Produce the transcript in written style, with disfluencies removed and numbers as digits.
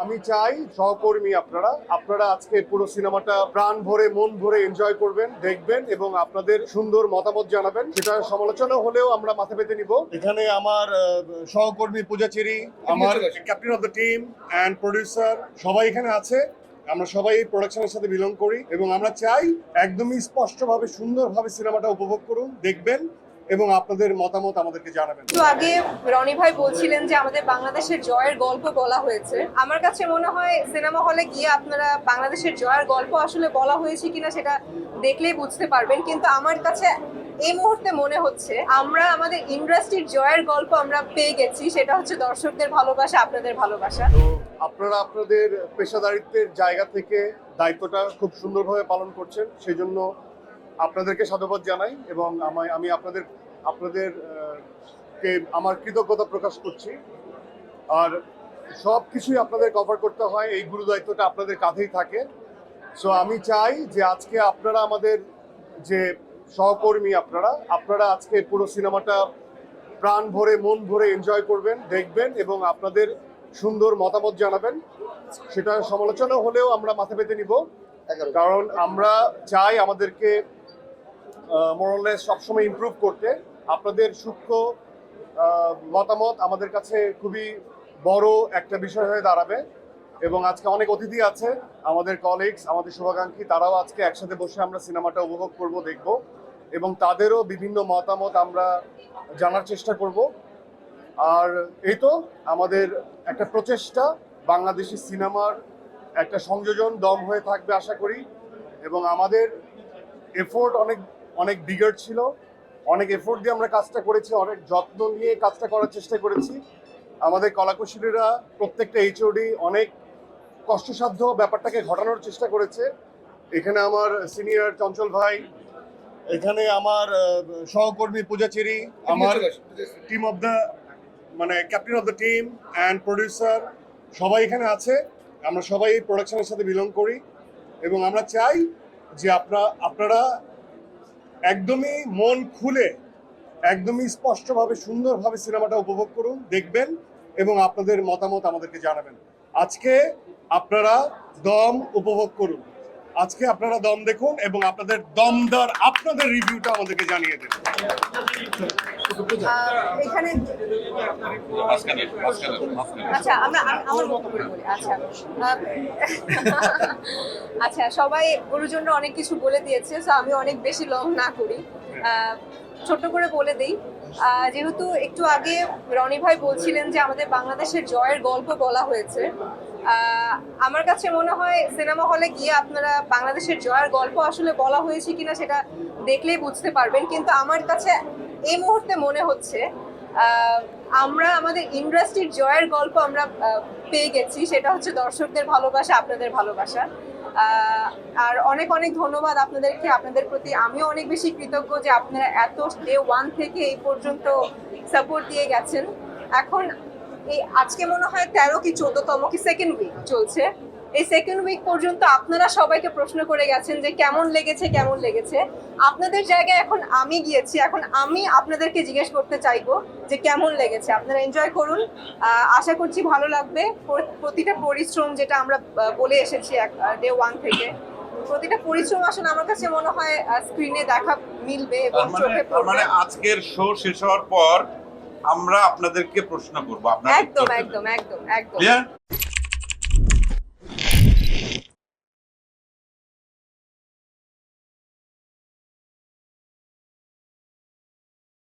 আমি চাই সহকর্মী আপনারা আজকে পুরো সিনেমাটা প্রাণ ভরে মন ভরে এনজয় করবেন, দেখবেন এবং আপনাদের সুন্দর মতামত জানাবেন। সেটা সমালোচনা হলেও আমরা মাথা পেতে নিব। এখানে আমার সহকর্মী পূজা চেরি, আমার captain of the team and producer সবাই এখানে আছে। আমরা সবাই এই প্রোডাকশনের সাথে বিলং করি এবং আমরা চাই একদমই স্পষ্টভাবে সুন্দরভাবে সিনেমাটা উপভোগ করুন, দেখবেন এবং আপনাদের মতামত আমাদেরকে জানাবেন। একটু আগে রনি ভাই বলছিলেন যে আমাদের বাংলাদেশের জয়ের গল্প বলা হয়েছে। আমার কাছে মনে হয় সিনেমা হলে গিয়ে আপনারা বাংলাদেশের জয়ের গল্প আসলে বলা হয়েছে কিনা সেটা দেখলেই বুঝতে পারবেন। কিন্তু আমার কাছে এই মুহূর্তে মনে হচ্ছে আমরা আমাদের ইন্ডাস্ট্রির জয়ের গল্প আমরা পেয়ে গেছি, সেটা হচ্ছে দর্শকদের ভালোবাসা, আপনাদের ভালোবাসা। তো আপনারা আপনাদের পেশাদারিত্বের জায়গা থেকে দায়িত্বটা খুব সুন্দরভাবে পালন করছেন, সেই জন্য আপনাদেরকে সাধুবাদ জানাই এবং আমি আপনাদের কে আমার কৃতজ্ঞতা প্রকাশ করছি। আর সব কিছুই আপনাদের কভার করতে হয়, এই গুরু দায়িত্বটা আপনাদের কাঁধেই থাকে। সো আমি চাই যে আজকে আপনারা আমাদের যে সহকর্মী আপনারা আজকে পুরো সিনেমাটা প্রাণ ভরে মন ভরে এনজয় করবেন, দেখবেন এবং আপনাদের সুন্দর মতামত জানাবেন। সেটা সমালোচনা হলেও আমরা মাথা পেতে নিব, কারণ আমরা চাই আমাদেরকে মোরাললেস সবসময় ইমপ্রুভ করতে। আপনাদের সূক্ষ্ম মতামত আমাদের কাছে খুবই বড় একটা বিষয় হয়ে দাঁড়াবে এবং আজকে অনেক অতিথি আছে, আমাদের কলিগস, আমাদের শুভাকাঙ্ক্ষী, তারাও আজকে একসাথে বসে আমরা সিনেমাটা উপভোগ করব, দেখব এবং তাদেরও বিভিন্ন মতামত আমরা জানার চেষ্টা করব। আর এই তো আমাদের একটা প্রচেষ্টা, বাংলাদেশি সিনেমার একটা সংযোজন দম হয়ে থাকবে আশা করি। এবং আমাদের এফোর্ট অনেক বিগার ছিল, অনেক এফোর্ট দিয়ে আমরা কাজটা করেছি, অনেক যত্ন নিয়ে কাজটা করার চেষ্টা করেছি। আমাদের কলাকুশলীরা প্রত্যেকটা এইচওডি অনেক কষ্টসাধ্য ব্যাপারটাকে ঘটানোর চেষ্টা করেছে। এখানে আমার সিনিয়র চঞ্চল ভাই, এখানে আমার সহকর্মী পূজা চেরি, আমার team of the captain of the team and producer সবাই এখানে আছে। আমরা সবাই এই প্রোডাকশনের সাথে বিলং করি এবং আমরা চাই যে আপনারা একদমই মন খুলে, একদমই স্পষ্টভাবে সুন্দরভাবে সিনেমাটা উপভোগ করুন, দেখবেন এবং আপনাদের মতামত আমাদেরকে জানাবেন। আজকে আপনারা দম উপভোগ করুন, আজকে আপনারা দম দেখুন এবং আপনাদের দমদার আপনাদের রিভিউটা আমাদেরকে জানিয়ে দেন। এখানে আচ্ছা আমার মতো করে বলি। আচ্ছা সবাই ওর জন্য অনেক কিছু বলে দিয়েছে, তো আমি অনেক বেশি লং না করি, ছোট করে বলে দিই। যেহেতু একটু আগে রনি ভাই বলছিলেন যে আমাদের বাংলাদেশের জয়ের গল্প বলা হয়েছে, আমার কাছে মনে হয় সিনেমা হলে গিয়ে আপনারা বাংলাদেশের জয়ের গল্প আসলে বলা হয়েছে কিনা সেটা দেখলেই বুঝতে পারবেন। কিন্তু আমার কাছে এই মুহূর্তে মনে হচ্ছে আমরা আমাদের ইন্ডাস্ট্রির জয়ের গল্প আমরা পেয়ে গেছি, সেটা হচ্ছে দর্শকদের ভালোবাসা, আপনাদের ভালোবাসা। আর অনেক অনেক ধন্যবাদ আপনাদেরকে, আপনাদের প্রতি আমিও অনেক বেশি কৃতজ্ঞ যে আপনারা এত ডে 1 থেকে এই পর্যন্ত সাপোর্ট দিয়ে গেছেন। এখন এই আজকে মনে হয় 13 কি 14তম কি সেকেন্ড উইক চলছে, এই সেকেন্ড উইক পর্যন্ত আপনারা সবাইকে প্রশ্ন করে গেছেন যে কেমন লেগেছে। আপনাদের জায়গায় এখন আমি গিয়েছি, এখন আমি আপনাদেরকে জিজ্ঞেস করতে চাইবো যে কেমন লেগেছে। আপনারা এনজয় করুন, আশা করছি ভালো লাগবে। প্রতিটা পরিশ্রম যেটা আমরা বলে এসেছি ডে 1 থেকে, প্রতিটা পরিশ্রম আসলে আমার কাছে মনে হয় স্ক্রিনে দেখা মিলবে এবং চোখে পড়বে। আজকের শো শেষ হওয়ার পর আমরা আপনাদেরকে প্রশ্ন করবো, আপনারা একদম।